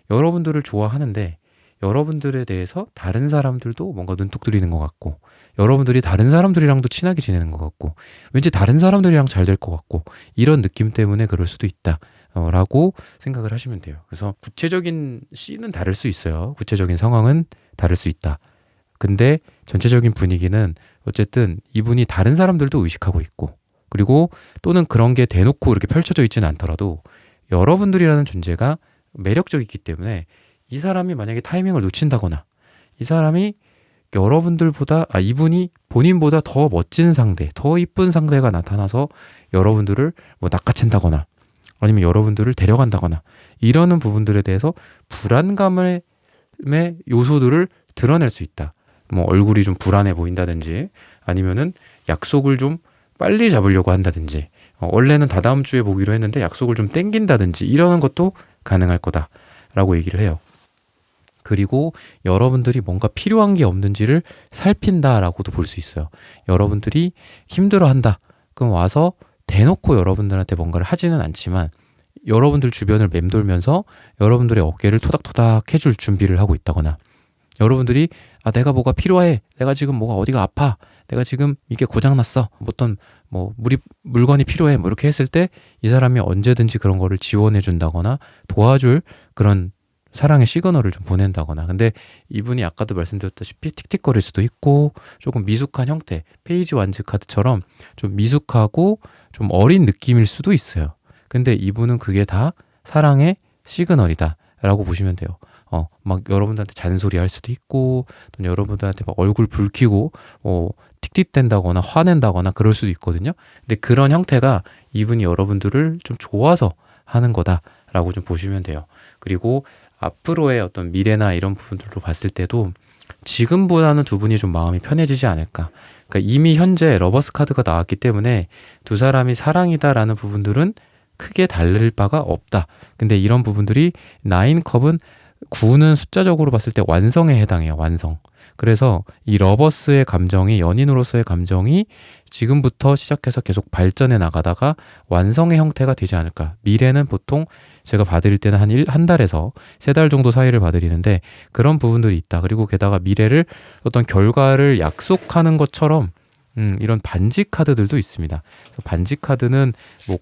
여러분들을 좋아하는데 여러분들에 대해서 다른 사람들도 뭔가 눈독 들이는 것 같고, 여러분들이 다른 사람들이랑도 친하게 지내는 것 같고, 왠지 다른 사람들이랑 잘 될 것 같고, 이런 느낌 때문에 그럴 수도 있다 라고 생각을 하시면 돼요. 그래서 구체적인 C는 다를 수 있어요. 구체적인 상황은 다를 수 있다. 근데 전체적인 분위기는 어쨌든 이분이 다른 사람들도 의식하고 있고, 그리고 또는 그런 게 대놓고 이렇게 펼쳐져 있지는 않더라도 여러분들이라는 존재가 매력적이기 때문에 이 사람이 만약에 타이밍을 놓친다거나, 이 사람이 이분이 본인보다 더 멋진 상대, 더 이쁜 상대가 나타나서 여러분들을 뭐 낚아챈다거나 아니면 여러분들을 데려간다거나 이러는 부분들에 대해서 불안감의 요소들을 드러낼 수 있다. 뭐 얼굴이 좀 불안해 보인다든지, 아니면은 약속을 좀 빨리 잡으려고 한다든지, 원래는 다다음 주에 보기로 했는데 약속을 좀 땡긴다든지 이러는 것도 가능할 거다라고 얘기를 해요. 그리고 여러분들이 뭔가 필요한 게 없는지를 살핀다라고도 볼 수 있어요. 여러분들이 힘들어한다. 그럼 와서 대놓고 여러분들한테 뭔가를 하지는 않지만 여러분들 주변을 맴돌면서 여러분들의 어깨를 토닥토닥 해줄 준비를 하고 있다거나, 여러분들이 내가 뭐가 필요해, 내가 지금 뭐가 어디가 아파, 내가 지금 이게 고장났어, 어떤 물건이 필요해, 이렇게 했을 때 이 사람이 언제든지 그런 거를 지원해 준다거나 도와줄 그런 사랑의 시그널을 좀 보낸다거나. 근데 이분이 아까도 말씀드렸다시피 틱틱거릴 수도 있고 조금 미숙한 형태, 페이지 완즈 카드처럼 좀 미숙하고 좀 어린 느낌일 수도 있어요. 근데 이분은 그게 다 사랑의 시그널이다 라고 보시면 돼요. 막 여러분들한테 잔소리 할 수도 있고, 또는 여러분들한테 막 얼굴 붉히고 틱틱댄다거나 화낸다거나 그럴 수도 있거든요. 근데 그런 형태가 이분이 여러분들을 좀 좋아서 하는 거다라고 좀 보시면 돼요. 그리고 앞으로의 어떤 미래나 이런 부분들로 봤을 때도 지금보다는 두 분이 좀 마음이 편해지지 않을까. 그러니까 이미 현재 러버스 카드가 나왔기 때문에 두 사람이 사랑이다라는 부분들은 크게 다를 바가 없다. 근데 이런 부분들이 9컵은 9는 숫자적으로 봤을 때 완성에 해당해요. 완성. 그래서 이 러버스의 감정이, 연인으로서의 감정이 지금부터 시작해서 계속 발전해 나가다가 완성의 형태가 되지 않을까. 미래는 보통 제가 봐드릴 때는 한 달에서 3달 정도 사이를 봐드리는데 그런 부분들이 있다. 그리고 게다가 미래를 어떤 결과를 약속하는 것처럼 이런 반지 카드들도 있습니다. 그래서 반지 카드는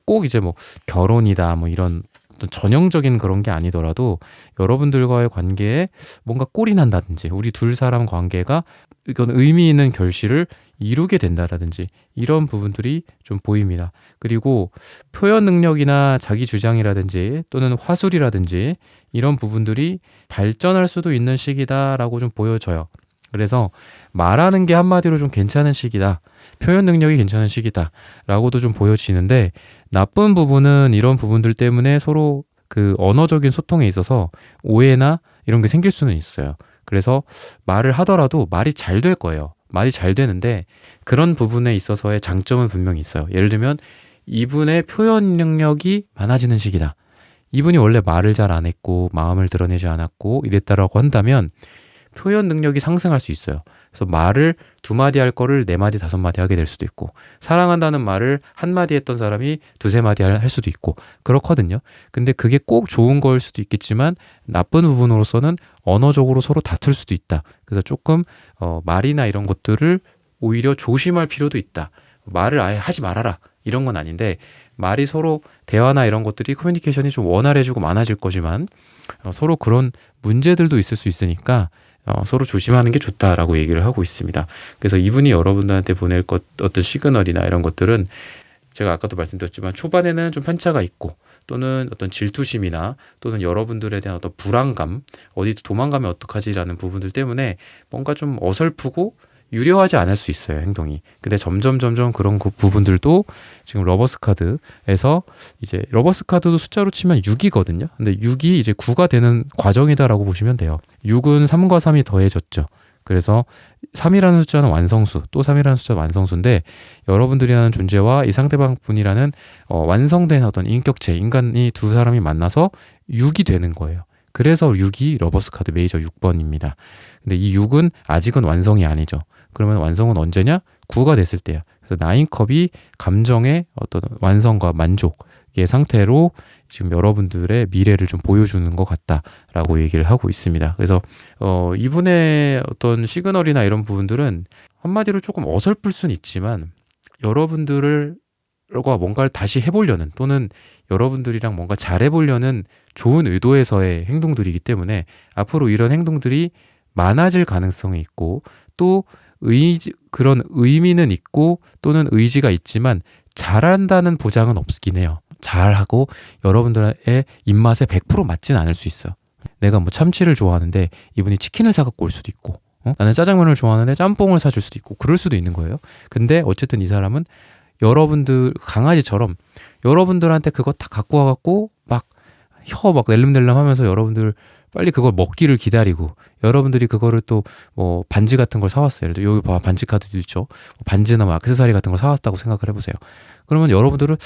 꼭 이제 결혼이다 이런 어떤 전형적인 그런 게 아니더라도 여러분들과의 관계에 뭔가 꼴이 난다든지, 우리 둘 사람 관계가 이건 의미 있는 결실을 이루게 된다라든지 이런 부분들이 좀 보입니다. 그리고 표현 능력이나 자기 주장이라든지 또는 화술이라든지 이런 부분들이 발전할 수도 있는 시기다라고 좀 보여져요. 그래서 말하는 게 한마디로 좀 괜찮은 시기다, 표현 능력이 괜찮은 시기다 라고도 좀 보여지는데, 나쁜 부분은 이런 부분들 때문에 서로 그 언어적인 소통에 있어서 오해나 이런 게 생길 수는 있어요. 그래서 말을 하더라도 말이 잘 될 거예요. 말이 잘 되는데 그런 부분에 있어서의 장점은 분명히 있어요. 예를 들면 이분의 표현 능력이 많아지는 시기다, 이분이 원래 말을 잘 안 했고 마음을 드러내지 않았고 이랬다라고 한다면 표현 능력이 상승할 수 있어요. 그래서 말을 2마디 할 거를 4마디, 5마디 하게 될 수도 있고, 사랑한다는 말을 1마디 했던 사람이 2-3마디 할 수도 있고 그렇거든요. 근데 그게 꼭 좋은 거일 수도 있겠지만 나쁜 부분으로서는 언어적으로 서로 다툴 수도 있다. 그래서 조금 말이나 이런 것들을 오히려 조심할 필요도 있다. 말을 아예 하지 말아라 이런 건 아닌데, 말이 서로 대화나 이런 것들이 커뮤니케이션이 좀 원활해지고 많아질 거지만 서로 그런 문제들도 있을 수 있으니까 서로 조심하는 게 좋다라고 얘기를 하고 있습니다. 그래서 이분이 여러분들한테 보낼 어떤 시그널이나 이런 것들은 제가 아까도 말씀드렸지만 초반에는 좀 편차가 있고, 또는 어떤 질투심이나 또는 여러분들에 대한 어떤 불안감, 어디 도망가면 어떡하지라는 부분들 때문에 뭔가 좀 어설프고 유려하지 않을 수 있어요, 행동이. 근데 점점 그런 그 부분들도 지금 러버스 카드에서, 이제 러버스 카드도 숫자로 치면 6이거든요. 근데 6이 이제 9가 되는 과정이다라고 보시면 돼요. 6은 3과 3이 더해졌죠. 그래서 3이라는 숫자는 완성수, 또 3이라는 숫자는 완성수인데, 여러분들이라는 존재와 이 상대방 분이라는 완성된 어떤 인격체, 인간이 두 사람이 만나서 6이 되는 거예요. 그래서 6이 러버스 카드 메이저 6번입니다. 근데 이 6은 아직은 완성이 아니죠. 그러면 완성은 언제냐? 9가 됐을 때야. 그래서 9컵이 감정의 어떤 완성과 만족의 상태로 지금 여러분들의 미래를 좀 보여주는 것 같다라고 얘기를 하고 있습니다. 그래서 이분의 어떤 시그널이나 이런 부분들은 한마디로 조금 어설플 수는 있지만 여러분들과 뭔가를 다시 해보려는, 또는 여러분들이랑 뭔가 잘해보려는 좋은 의도에서의 행동들이기 때문에 앞으로 이런 행동들이 많아질 가능성이 있고, 또 그런 의미는 있고 또는 의지가 있지만 잘한다는 보장은 없긴 해요. 잘하고 여러분들의 입맛에 100% 맞진 않을 수 있어요. 내가 참치를 좋아하는데 이분이 치킨을 사갖고 올 수도 있고, 나는 짜장면을 좋아하는데 짬뽕을 사줄 수도 있고 그럴 수도 있는 거예요. 근데 어쨌든 이 사람은 여러분들, 강아지처럼 여러분들한테 그거 다 갖고 와갖고 막 낼름낼름 하면서 여러분들 빨리 그걸 먹기를 기다리고 여러분들이 그거를 또 뭐 반지 같은 걸 사왔어요. 예를 들어 여기 봐 반지 카드도 있죠. 뭐 반지나 뭐 액세서리 같은 걸 사왔다고 생각을 해보세요. 그러면 여러분들은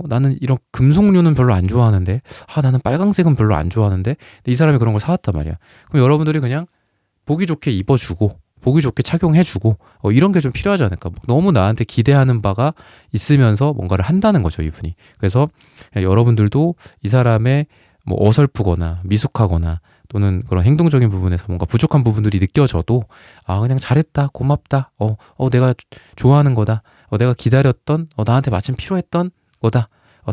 나는 이런 금속류는 별로 안 좋아하는데 나는 빨강색은 별로 안 좋아하는데 근데 이 사람이 그런 걸 사왔단 말이야. 그럼 여러분들이 그냥 보기 좋게 입어주고 보기 좋게 착용해주고 이런 게 좀 필요하지 않을까. 너무 나한테 기대하는 바가 있으면서 뭔가를 한다는 거죠, 이분이. 그래서 여러분들도 이 사람의 뭐 어설프거나 미숙하거나 또는 그런 행동적인 부분에서 뭔가 부족한 부분들이 느껴져도 그냥 잘했다, 고맙다, 내가 좋아하는 거다, 내가 기다렸던, 나한테 마침 필요했던 거다,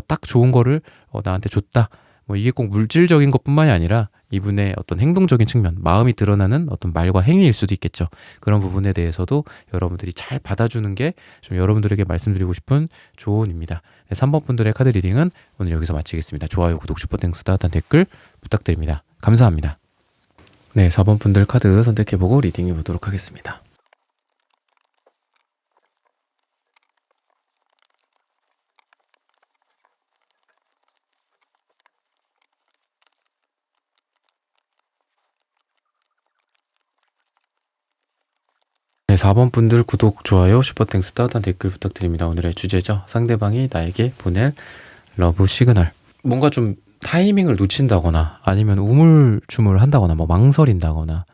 딱 좋은 거를 나한테 줬다. 뭐 이게 꼭 물질적인 것뿐만이 아니라 이분의 어떤 행동적인 측면, 마음이 드러나는 어떤 말과 행위일 수도 있겠죠. 그런 부분에 대해서도 여러분들이 잘 받아주는 게 좀 여러분들에게 말씀드리고 싶은 조언입니다. 3번 분들의 카드 리딩은 오늘 여기서 마치겠습니다. 좋아요, 구독, 슈퍼땡스, 따뜻한 댓글 부탁드립니다. 감사합니다. 네, 4번 분들 카드 선택해보고 리딩해 보도록 하겠습니다. 네, 4번 분들 구독, 좋아요, 슈퍼땡스, 따뜻한 댓글 부탁드립니다. 오늘의 주제죠. 상대방이 나에게 보낼 러브 시그널. 뭔가 좀 타이밍을 놓친다거나 아니면 우물쭈물 한다거나 뭐 망설인다거나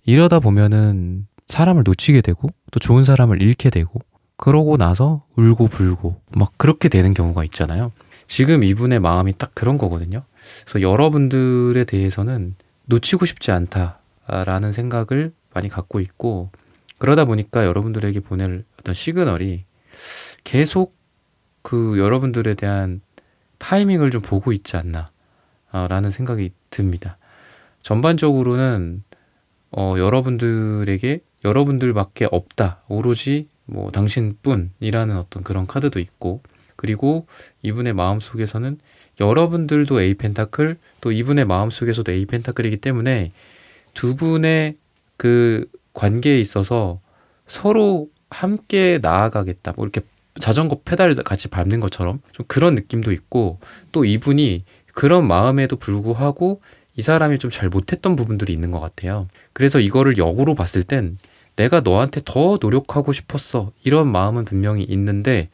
이러다 보면은 사람을 놓치게 되고 또 좋은 사람을 잃게 되고 그러고 나서 울고 불고 막 그렇게 되는 경우가 있잖아요. 지금 이분의 마음이 딱 그런 거거든요. 그래서 여러분들에 대해서는 놓치고 싶지 않다라는 생각을 많이 갖고 있고 그러다 보니까 여러분들에게 보낼 어떤 시그널이 계속 그 여러분들에 대한 타이밍을 좀 보고 있지 않나 라는 생각이 듭니다. 전반적으로는 여러분들에게 여러분들밖에 없다. 오로지 뭐 당신뿐이라는 어떤 그런 카드도 있고 그리고 이분의 마음속에서는 여러분들도 에이 펜타클 또 이분의 마음속에서도 에이 펜타클이기 때문에 두 분의 그 관계에 있어서 서로 함께 나아가겠다. 뭐 이렇게 자전거 페달 같이 밟는 것처럼 좀 그런 느낌도 있고 또 이분이 그런 마음에도 불구하고 이 사람이 좀 잘 못했던 부분들이 있는 것 같아요. 그래서 이거를 역으로 봤을 땐 내가 너한테 더 노력하고 싶었어. 이런 마음은 분명히 있는데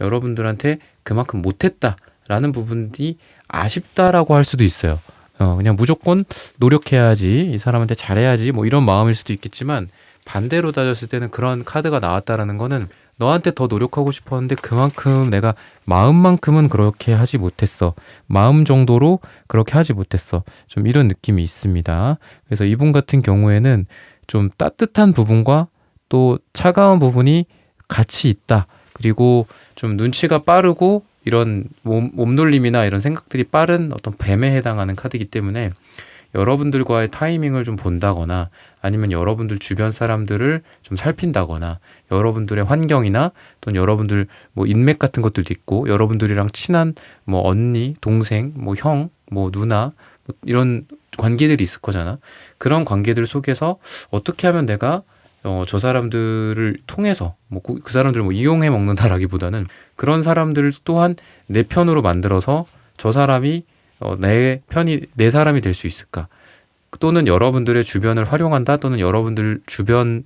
여러분들한테 그만큼 못했다라는 부분이 아쉽다라고 할 수도 있어요. 그냥 무조건 노력해야지, 이 사람한테 잘해야지 뭐 이런 마음일 수도 있겠지만 반대로 따졌을 때는 그런 카드가 나왔다라는 거는 너한테 더 노력하고 싶었는데 그만큼 내가 마음만큼은 그렇게 하지 못했어. 마음 정도로 그렇게 하지 못했어. 좀 이런 느낌이 있습니다. 그래서 이분 같은 경우에는 좀 따뜻한 부분과 또 차가운 부분이 같이 있다. 그리고 좀 눈치가 빠르고 이런 몸놀림이나 이런 생각들이 빠른 어떤 뱀에 해당하는 카드이기 때문에 여러분들과의 타이밍을 좀 본다거나 아니면 여러분들 주변 사람들을 좀 살핀다거나 여러분들의 환경이나 또는 여러분들 뭐 인맥 같은 것들도 있고 여러분들이랑 친한 뭐 언니, 동생, 뭐 형, 뭐 누나 뭐 이런 관계들이 있을 거잖아. 그런 관계들 속에서 어떻게 하면 내가 저 사람들을 통해서 뭐 그 사람들을 뭐 이용해 먹는다라기보다는 그런 사람들 또한 내 편으로 만들어서 저 사람이 내 편이 내 사람이 될 수 있을까? 또는 여러분들의 주변을 활용한다 또는 여러분들 주변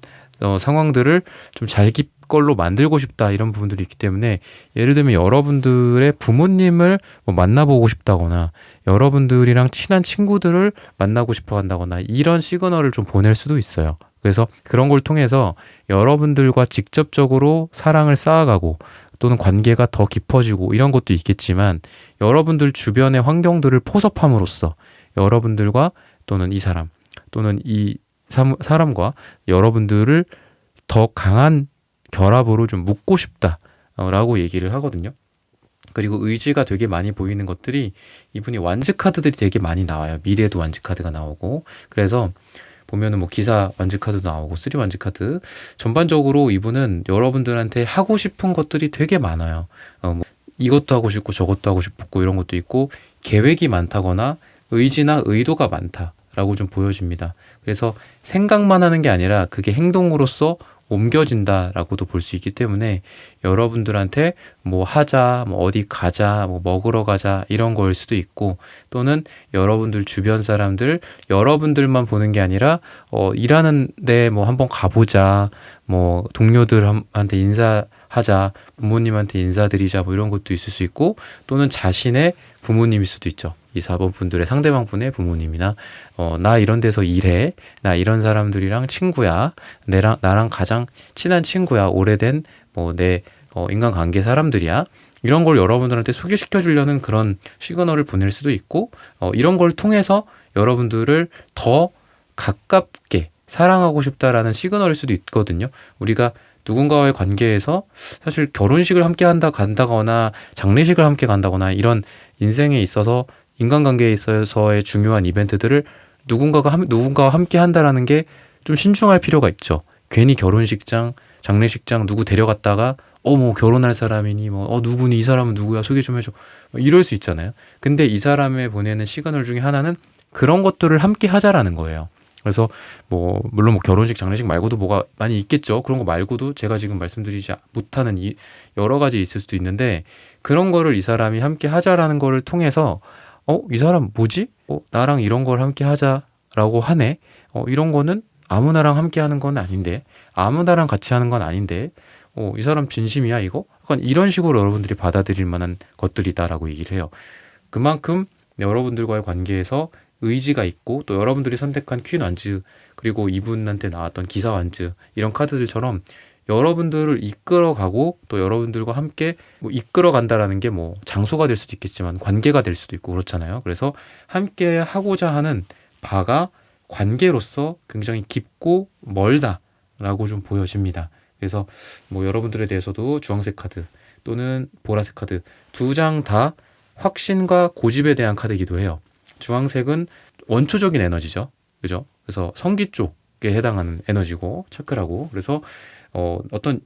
상황들을 좀 자기 걸로 만들고 싶다 이런 부분들이 있기 때문에 예를 들면 여러분들의 부모님을 뭐 만나보고 싶다거나 여러분들이랑 친한 친구들을 만나고 싶어 한다거나 이런 시그널을 좀 보낼 수도 있어요. 그래서 그런 걸 통해서 여러분들과 직접적으로 사랑을 쌓아가고 또는 관계가 더 깊어지고 이런 것도 있겠지만 여러분들 주변의 환경들을 포섭함으로써 여러분들과 또는 이 사람 또는 이 사람과 여러분들을 더 강한 결합으로 좀 묶고 싶다라고 얘기를 하거든요. 그리고 의지가 되게 많이 보이는 것들이 이분이 완즈 카드들이 되게 많이 나와요. 미래도 완즈 카드가 나오고 그래서 보면은 뭐 기사 완즈 카드도 나오고 3 완즈 카드 전반적으로 이분은 여러분들한테 하고 싶은 것들이 되게 많아요. 뭐 이것도 하고 싶고 저것도 하고 싶고 이런 것도 있고 계획이 많다거나 의지나 의도가 많다라고 좀 보여집니다. 그래서 생각만 하는 게 아니라 그게 행동으로서 옮겨진다라고도 볼 수 있기 때문에 여러분들한테 뭐 하자, 뭐 어디 가자, 뭐 먹으러 가자 이런 거일 수도 있고, 또는 여러분들 주변 사람들, 여러분들만 보는 게 아니라 일하는데 뭐 한번 가보자, 뭐 동료들한테 인사하자, 부모님한테 인사드리자, 뭐 이런 것도 있을 수 있고, 또는 자신의 부모님일 수도 있죠. 이 4번 분들의 상대방 분의 부모님이나 나 이런 데서 일해, 나 이런 사람들이랑 친구야, 나랑 가장 친한 친구야, 오래된 뭐 내 인간관계 사람들이야, 이런 걸 여러분들한테 소개시켜 주려는 그런 시그널을 보낼 수도 있고, 이런 걸 통해서 여러분들을 더 가깝게 사랑하고 싶다라는 시그널일 수도 있거든요. 우리가 누군가와의 관계에서 사실 결혼식을 함께 간다거나 장례식을 함께 간다거나 이런 인생에 있어서 인간관계에 있어서의 중요한 이벤트들을 누군가와 함께 한다라는 게 좀 신중할 필요가 있죠. 괜히 결혼식장, 장례식장 누구 데려갔다가 뭐 결혼할 사람이니 뭐 누구니, 이 사람은 누구야, 소개 좀 해줘, 이럴 수 있잖아요. 근데 이 사람의 보내는 시그널 중에 하나는 그런 것들을 함께 하자라는 거예요. 그래서 뭐 물론 뭐 결혼식, 장례식 말고도 뭐가 많이 있겠죠. 그런 거 말고도 제가 지금 말씀드리지 못하는 여러 가지 있을 수도 있는데, 그런 거를 이 사람이 함께 하자라는 거를 통해서 이 사람 뭐지? 나랑 이런 걸 함께 하자라고 하네. 이런 거는 아무나랑 함께 하는 건 아닌데, 아무나랑 같이 하는 건 아닌데, 이 사람 진심이야 이거? 약간 이런 식으로 여러분들이 받아들일 만한 것들이다라고 얘기를 해요. 그만큼 여러분들과의 관계에서 의지가 있고, 또 여러분들이 선택한 퀸 완즈, 그리고 이분한테 나왔던 기사 완즈, 이런 카드들처럼 여러분들을 이끌어가고, 또 여러분들과 함께 뭐 이끌어간다라는 게 뭐 장소가 될 수도 있겠지만 관계가 될 수도 있고 그렇잖아요. 그래서 함께 하고자 하는 바가 관계로서 굉장히 깊고 멀다라고 좀 보여집니다. 그래서 뭐 여러분들에 대해서도 주황색 카드 또는 보라색 카드 두 장 다 확신과 고집에 대한 카드이기도 해요. 주황색은 원초적인 에너지죠. 그죠? 그래서 성기 쪽에 해당하는 에너지고 차크라고. 그래서 어떤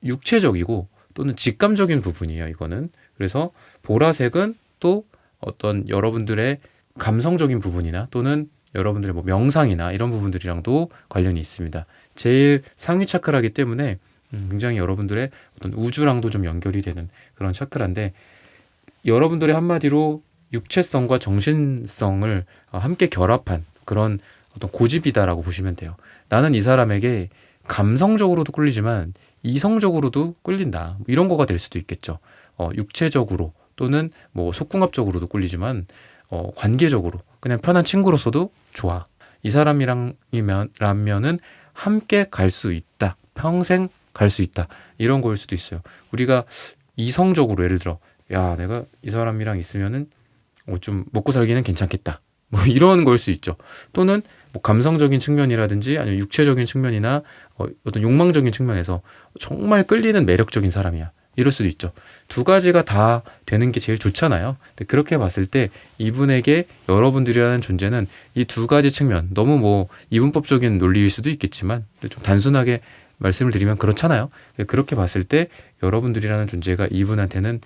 육체적이고 또는 직감적인 부분이에요, 이거는. 그래서 보라색은 또 어떤 여러분들의 감성적인 부분이나 또는 여러분들의 뭐 명상이나 이런 부분들이랑도 관련이 있습니다. 제일 상위 차크라기 때문에 굉장히 여러분들의 어떤 우주랑도 좀 연결이 되는 그런 차크라인데, 여러분들의 한마디로 육체성과 정신성을 함께 결합한 그런 어떤 고집이다라고 보시면 돼요. 나는 이 사람에게 감성적으로도 끌리지만 이성적으로도 끌린다, 이런 거가 될 수도 있겠죠. 육체적으로 또는 뭐 속궁합적으로도 끌리지만 관계적으로 그냥 편한 친구로서도 좋아. 이 사람이랑이면은 함께 갈 수 있다, 평생 갈 수 있다, 이런 거일 수도 있어요. 우리가 이성적으로 예를 들어 내가 이 사람이랑 있으면은 좀 먹고 살기는 괜찮겠다, 뭐 이런 걸 수 있죠. 또는 뭐 감성적인 측면이라든지 아니면 육체적인 측면이나 어떤 욕망적인 측면에서 정말 끌리는 매력적인 사람이야, 이럴 수도 있죠. 두 가지가 다 되는 게 제일 좋잖아요. 근데 그렇게 봤을 때 이분에게 여러분들이라는 존재는 이 두 가지 측면, 너무 뭐 이분법적인 논리일 수도 있겠지만 좀 단순하게 말씀을 드리면 그렇잖아요. 그렇게 봤을 때 여러분들이라는 존재가 이분한테는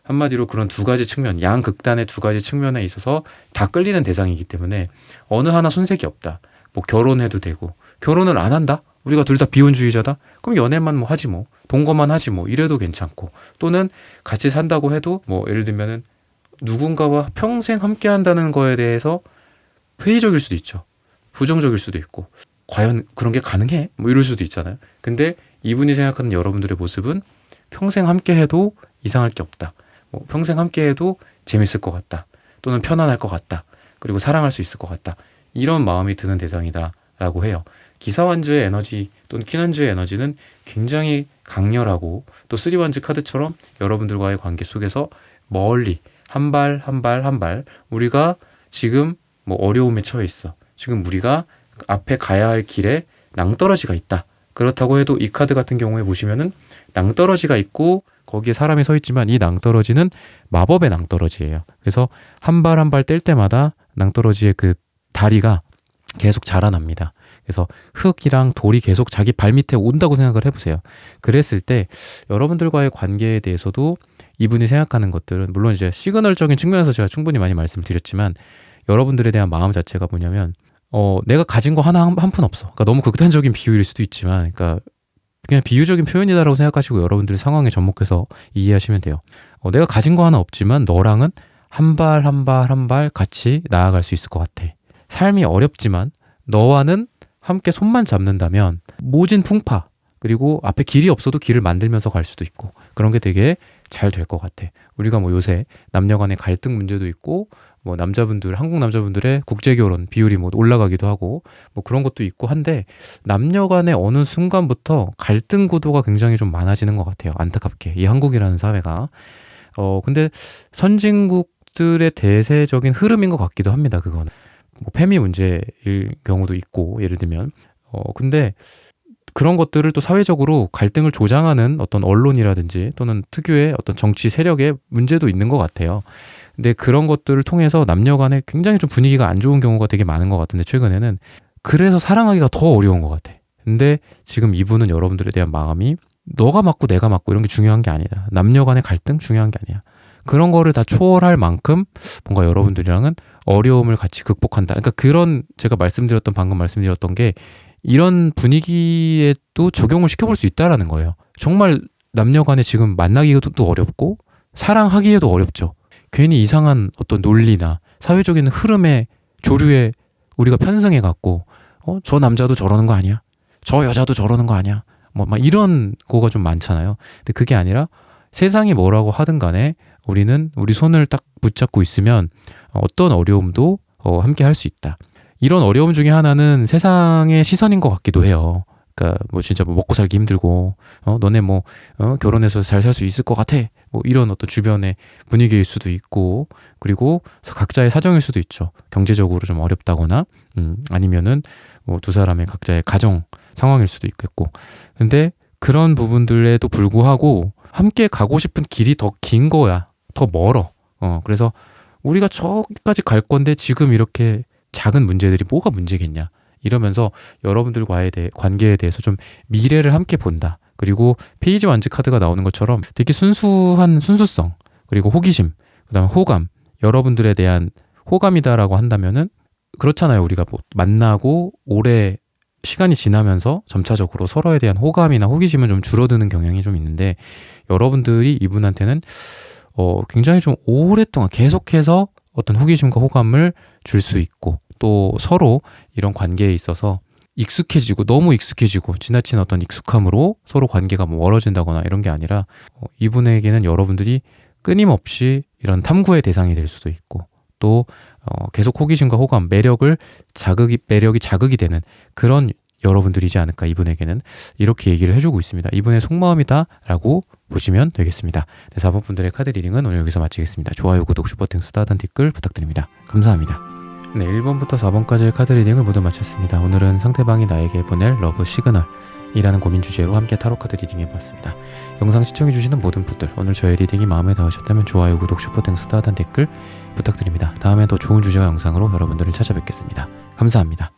한마디로 그런 두 가지 측면, 양극단의 두 가지 측면에 있어서 다 끌리는 대상이기 때문에 어느 하나 손색이 없다. 뭐 결혼해도 되고, 결혼을 안 한다? 우리가 둘 다 비혼주의자다? 그럼 연애만 뭐 하지 뭐, 동거만 하지 뭐, 이래도 괜찮고, 또는 같이 산다고 해도 뭐 예를 들면은 누군가와 평생 함께 한다는 거에 대해서 회의적일 수도 있죠. 부정적일 수도 있고, 과연 그런 게 가능해? 뭐 이럴 수도 있잖아요. 근데 이분이 생각하는 여러분들의 모습은 평생 함께 해도 이상할 게 없다. 뭐 평생 함께 해도 재밌을 것 같다. 또는 편안할 것 같다. 그리고 사랑할 수 있을 것 같다. 이런 마음이 드는 대상이다 라고 해요. 기사완즈의 에너지 또는 퀸완즈의 에너지는 굉장히 강렬하고, 또 쓰리완즈 카드처럼 여러분들과의 관계 속에서 멀리 한 발 한 발 한 발 우리가 지금 뭐 어려움에 처해 있어. 지금 우리가 앞에 가야 할 길에 낭떠러지가 있다. 그렇다고 해도 이 카드 같은 경우에 보시면은 낭떠러지가 있고 거기에 사람이 서 있지만 이 낭떠러지는 마법의 낭떠러지예요. 그래서 한 발 한 발 뗄 때마다 낭떠러지의 그 다리가 계속 자라납니다. 그래서 흙이랑 돌이 계속 자기 발 밑에 온다고 생각을 해보세요. 그랬을 때 여러분들과의 관계에 대해서도 이분이 생각하는 것들은, 물론 이제 시그널적인 측면에서 제가 충분히 많이 말씀드렸지만, 여러분들에 대한 마음 자체가 뭐냐면 내가 가진 거 하나 한 푼 없어. 그러니까 너무 극단적인 비유일 수도 있지만, 그러니까 그냥 비유적인 표현이다라고 생각하시고 여러분들의 상황에 접목해서 이해하시면 돼요. 내가 가진 거 하나 없지만 너랑은 한 발 한 발 한 발 같이 나아갈 수 있을 것 같아. 삶이 어렵지만 너와는 함께 손만 잡는다면 모진 풍파, 그리고 앞에 길이 없어도 길을 만들면서 갈 수도 있고 그런 게 되게 잘 될 것 같아. 우리가 뭐 요새 남녀 간의 갈등 문제도 있고 뭐 남자분들, 한국 남자분들의 국제결혼 비율이 뭐 올라가기도 하고 뭐 그런 것도 있고 한데 남녀 간의 어느 순간부터 갈등 구도가 굉장히 좀 많아지는 것 같아요. 안타깝게 이 한국이라는 사회가 근데 선진국들의 대세적인 흐름인 것 같기도 합니다. 그거는 뭐 페미 문제일 경우도 있고 예를 들면 근데 그런 것들을 또 사회적으로 갈등을 조장하는 어떤 언론이라든지 또는 특유의 어떤 정치 세력의 문제도 있는 것 같아요. 근데 그런 것들을 통해서 남녀 간에 굉장히 좀 분위기가 안 좋은 경우가 되게 많은 것 같은데 최근에는 그래서 사랑하기가 더 어려운 것 같아. 근데 지금 이분은 여러분들에 대한 마음이 너가 맞고 내가 맞고 이런 게 중요한 게 아니다. 남녀 간의 갈등 중요한 게 아니야. 그런 거를 다 초월할 만큼 뭔가 여러분들이랑은 어려움을 같이 극복한다. 그러니까 그런 제가 방금 말씀드렸던 게 이런 분위기에도 적용을 시켜볼 수 있다라는 거예요. 정말 남녀 간에 지금 만나기도 어렵고 사랑하기에도 어렵죠. 괜히 이상한 어떤 논리나 사회적인 흐름의 조류에 우리가 편승해갖고 저 남자도 저러는 거 아니야? 저 여자도 저러는 거 아니야? 뭐 막 이런 거가 좀 많잖아요. 근데 그게 아니라 세상이 뭐라고 하든 간에 우리는 우리 손을 딱 붙잡고 있으면 어떤 어려움도 함께 할 수 있다. 이런 어려움 중에 하나는 세상의 시선인 것 같기도 해요. 그러니까 뭐 진짜 뭐 먹고 살기 힘들고 너네 뭐 결혼해서 잘 살 수 있을 것 같아. 뭐 이런 어떤 주변의 분위기일 수도 있고 그리고 각자의 사정일 수도 있죠. 경제적으로 좀 어렵다거나 아니면은 뭐 두 사람의 각자의 가정 상황일 수도 있겠고. 근데 그런 부분들에도 불구하고 함께 가고 싶은 길이 더 긴 거야. 더 멀어. 그래서 우리가 저기까지 갈 건데 지금 이렇게 작은 문제들이 뭐가 문제겠냐 이러면서 여러분들과의 관계에 대해서 좀 미래를 함께 본다. 그리고 페이지 완즈 카드가 나오는 것처럼 되게 순수한 순수성 그리고 호기심 그다음에 호감 여러분들에 대한 호감이다라고 한다면은 그렇잖아요. 우리가 뭐 만나고 오래 시간이 지나면서 점차적으로 서로에 대한 호감이나 호기심은 좀 줄어드는 경향이 좀 있는데 여러분들이 이분한테는 굉장히 좀 오랫동안 계속해서 어떤 호기심과 호감을 줄 수 있고 또 서로 이런 관계에 있어서 익숙해지고 너무 익숙해지고 지나친 어떤 익숙함으로 서로 관계가 뭐 멀어진다거나 이런 게 아니라 이분에게는 여러분들이 끊임없이 이런 탐구의 대상이 될 수도 있고 또 계속 호기심과 호감, 매력이 자극이 되는 그런 여러분들이지 않을까 이분에게는 이렇게 얘기를 해주고 있습니다. 이분의 속마음이다라고 보시면 되겠습니다. 네, 4번 분들의 카드 리딩은 오늘 여기서 마치겠습니다. 좋아요, 구독, 슈퍼땡, 스타단 댓글 부탁드립니다. 감사합니다. 네, 1번부터 4번까지의 카드 리딩을 모두 마쳤습니다. 오늘은 상대방이 나에게 보낼 러브 시그널이라는 고민 주제로 함께 타로 카드 리딩 해봤습니다. 영상 시청해주시는 모든 분들 오늘 저의 리딩이 마음에 닿으셨다면 좋아요, 구독, 슈퍼땡, 스타단 댓글 부탁드립니다. 다음에 더 좋은 주제와 영상으로 여러분들을 찾아뵙겠습니다. 감사합니다.